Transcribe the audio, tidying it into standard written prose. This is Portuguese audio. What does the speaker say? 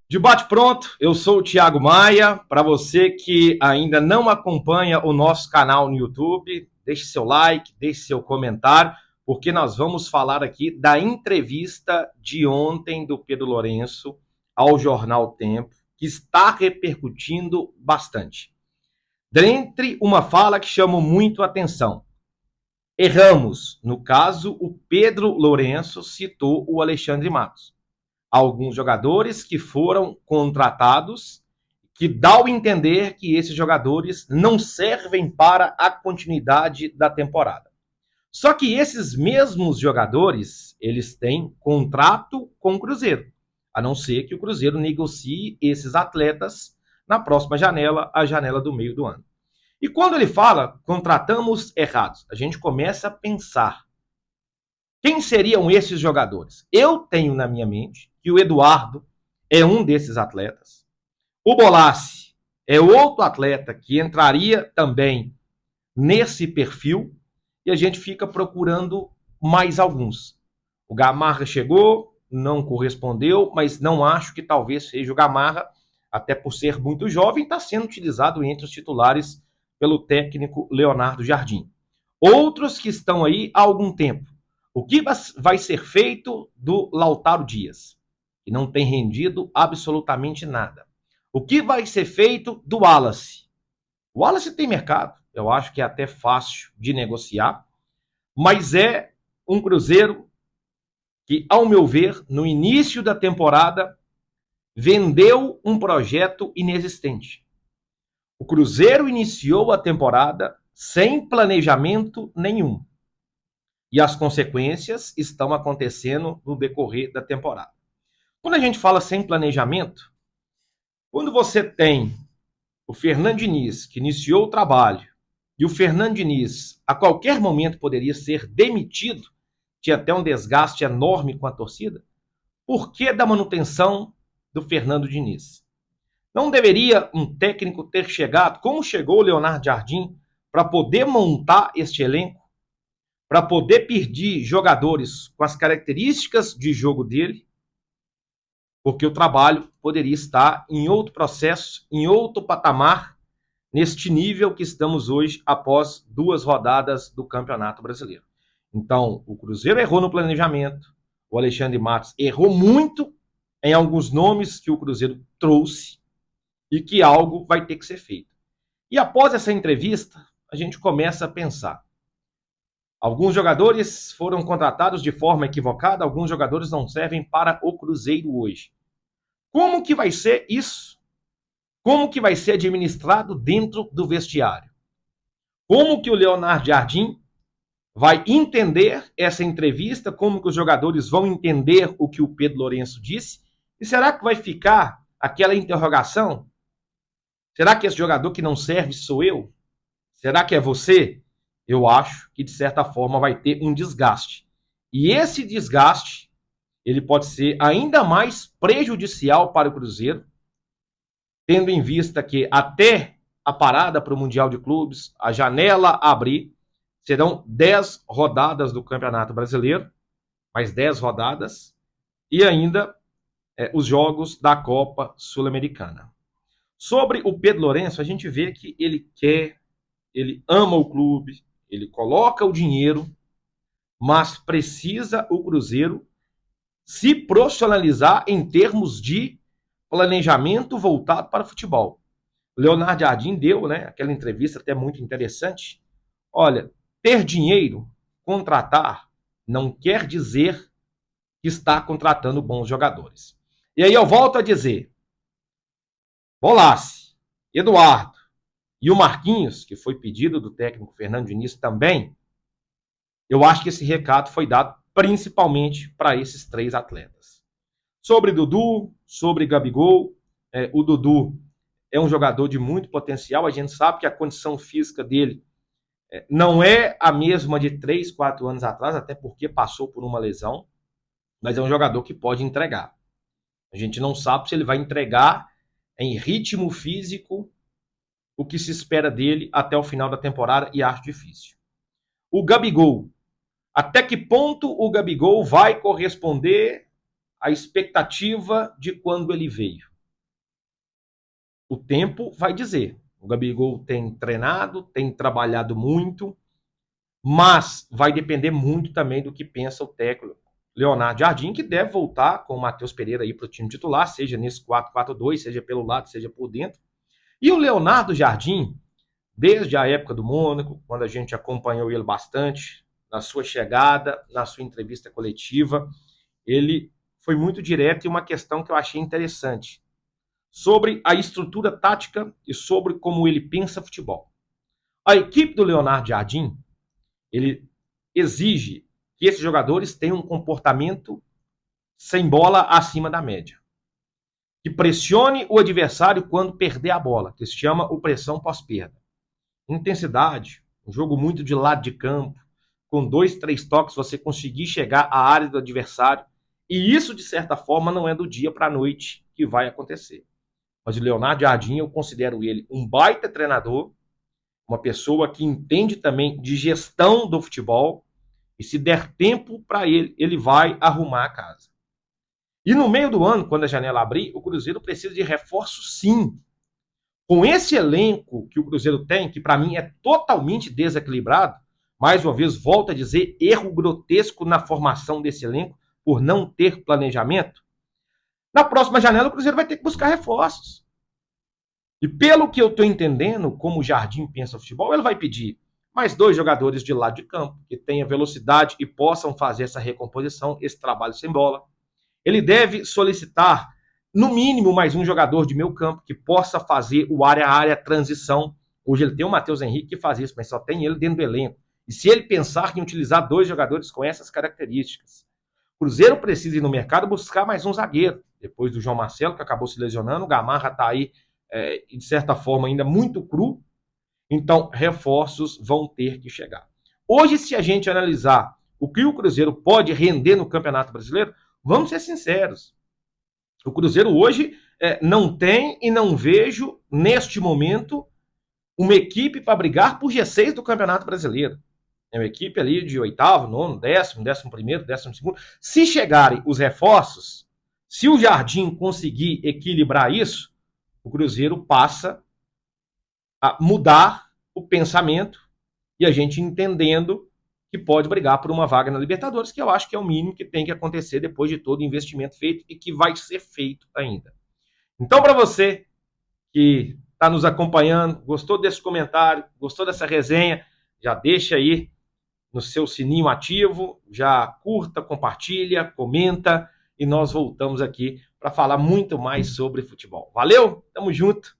Debate pronto, eu sou o Thiago Maia. Para você que ainda não acompanha o nosso canal no YouTube, deixe seu like, deixe seu comentário, porque nós vamos falar aqui da entrevista de ontem do Pedro Lourenço ao Jornal Tempo, que está repercutindo bastante. Dentre uma fala que chamou muito a atenção. Erramos. No caso, o Pedro Lourenço citou o Alexandre Matos. Alguns jogadores que foram contratados, que dá o entender que esses jogadores não servem para a continuidade da temporada. Só que esses mesmos jogadores, eles têm contrato com o Cruzeiro, a não ser que o Cruzeiro negocie esses atletas na próxima janela, a janela do meio do ano. E quando ele fala, contratamos errados, a gente começa a pensar, quem seriam esses jogadores? Eu tenho na minha mente que o Eduardo é um desses atletas. O Bolassi é outro atleta que entraria também nesse perfil e a gente fica procurando mais alguns. O Gamarra chegou, não correspondeu, mas não acho que talvez seja o Gamarra, até por ser muito jovem, está sendo utilizado entre os titulares pelo técnico Leonardo Jardim. Outros que estão aí há algum tempo. O que vai ser feito do Lautaro Dias, que não tem rendido absolutamente nada? O que vai ser feito do Wallace? O Wallace tem mercado, eu acho que é até fácil de negociar, mas é um Cruzeiro que, ao meu ver, no início da temporada, vendeu um projeto inexistente. O Cruzeiro iniciou a temporada sem planejamento nenhum. E as consequências estão acontecendo no decorrer da temporada. Quando a gente fala sem planejamento, quando você tem o Fernando Diniz, que iniciou o trabalho, e o Fernando Diniz, a qualquer momento, poderia ser demitido, tinha até um desgaste enorme com a torcida, por que da manutenção do Fernando Diniz? Não deveria um técnico ter chegado, como chegou o Leonardo Jardim, para poder montar este elenco, para poder pedir jogadores com as características de jogo dele, porque o trabalho poderia estar em outro processo, em outro patamar, neste nível que estamos hoje após 2 rodadas do Campeonato Brasileiro. Então, o Cruzeiro errou no planejamento, o Alexandre Matos errou muito em alguns nomes que o Cruzeiro trouxe e que algo vai ter que ser feito. E após essa entrevista, a gente começa a pensar. Alguns jogadores foram contratados de forma equivocada, alguns jogadores não servem para o Cruzeiro hoje. Como que vai ser isso? Como que vai ser administrado dentro do vestiário? Como que o Leonardo Jardim vai entender essa entrevista? Como que os jogadores vão entender o que o Pedro Lourenço disse? E será que vai ficar aquela interrogação? Será que esse jogador que não serve sou eu? Será que é você? Eu acho que, de certa forma, vai ter um desgaste. E esse desgaste, ele pode ser ainda mais prejudicial para o Cruzeiro, tendo em vista que até a parada para o Mundial de Clubes, a janela abrir, serão 10 rodadas do Campeonato Brasileiro, mais 10 rodadas, e ainda os jogos da Copa Sul-Americana. Sobre o Pedro Lourenço, a gente vê que ele ama o clube, ele coloca o dinheiro, mas precisa o Cruzeiro se profissionalizar em termos de planejamento voltado para o futebol. O Leonardo Jardim deu, aquela entrevista até muito interessante. Olha, ter dinheiro, contratar, não quer dizer que está contratando bons jogadores. E aí eu volto a dizer, Bolassi, Eduardo e o Marquinhos, que foi pedido do técnico Fernando Diniz também, eu acho que esse recado foi dado principalmente para esses 3 atletas. Sobre Dudu, sobre Gabigol, o Dudu é um jogador de muito potencial, a gente sabe que a condição física dele não é a mesma de 3, 4 anos atrás, até porque passou por uma lesão, mas é um jogador que pode entregar. A gente não sabe se ele vai entregar em ritmo físico o que se espera dele até o final da temporada, e acho difícil. O Gabigol, até que ponto o Gabigol vai corresponder à expectativa de quando ele veio? O tempo vai dizer. O Gabigol tem treinado, tem trabalhado muito, mas vai depender muito também do que pensa o técnico Leonardo Jardim, que deve voltar com o Matheus Pereira aí para o time titular, seja nesse 4-4-2, seja pelo lado, seja por dentro. E o Leonardo Jardim, desde a época do Mônaco, quando a gente acompanhou ele bastante, na sua chegada, na sua entrevista coletiva, ele foi muito direto e uma questão que eu achei interessante sobre a estrutura tática e sobre como ele pensa futebol. A equipe do Leonardo Jardim, ele exige que esses jogadores tenham um comportamento sem bola acima da média. Que pressione o adversário quando perder a bola, que se chama o pressão pós-perda. Intensidade, um jogo muito de lado de campo, com 2, 3 toques você conseguir chegar à área do adversário. E isso, de certa forma, não é do dia para a noite que vai acontecer. Mas o Leonardo Jardim, eu considero ele um baita treinador, uma pessoa que entende também de gestão do futebol, e se der tempo para ele, ele vai arrumar a casa. E no meio do ano, quando a janela abrir, o Cruzeiro precisa de reforço sim. Com esse elenco que o Cruzeiro tem, que para mim é totalmente desequilibrado, mais uma vez, volto a dizer, erro grotesco na formação desse elenco, por não ter planejamento, na próxima janela o Cruzeiro vai ter que buscar reforços. E pelo que eu estou entendendo, como o Jardim pensa o futebol, ele vai pedir mais 2 jogadores de lado de campo, que tenham velocidade e possam fazer essa recomposição, esse trabalho sem bola. Ele deve solicitar, no mínimo, mais um jogador de meio campo, que possa fazer o área-área transição. Hoje ele tem o Matheus Henrique que faz isso, mas só tem ele dentro do elenco. E se ele pensar em utilizar 2 jogadores com essas características, o Cruzeiro precisa ir no mercado buscar mais um zagueiro. Depois do João Marcelo, que acabou se lesionando, o Gamarra está aí, de certa forma, ainda muito cru. Então, reforços vão ter que chegar. Hoje, se a gente analisar o que o Cruzeiro pode render no Campeonato Brasileiro, vamos ser sinceros. O Cruzeiro hoje não tem e não vejo, neste momento, uma equipe para brigar por G6 do Campeonato Brasileiro. É uma equipe ali de 8º, 9º, 10º, 11º, 12º. Se chegarem os reforços, se o Jardim conseguir equilibrar isso, o Cruzeiro passa a mudar o pensamento e a gente entendendo que pode brigar por uma vaga na Libertadores, que eu acho que é o mínimo que tem que acontecer depois de todo o investimento feito e que vai ser feito ainda. Então, para você que está nos acompanhando, gostou desse comentário, gostou dessa resenha, já deixa aí no seu sininho ativo, já curta, compartilha, comenta e nós voltamos aqui para falar muito mais sobre futebol. Valeu? Tamo junto!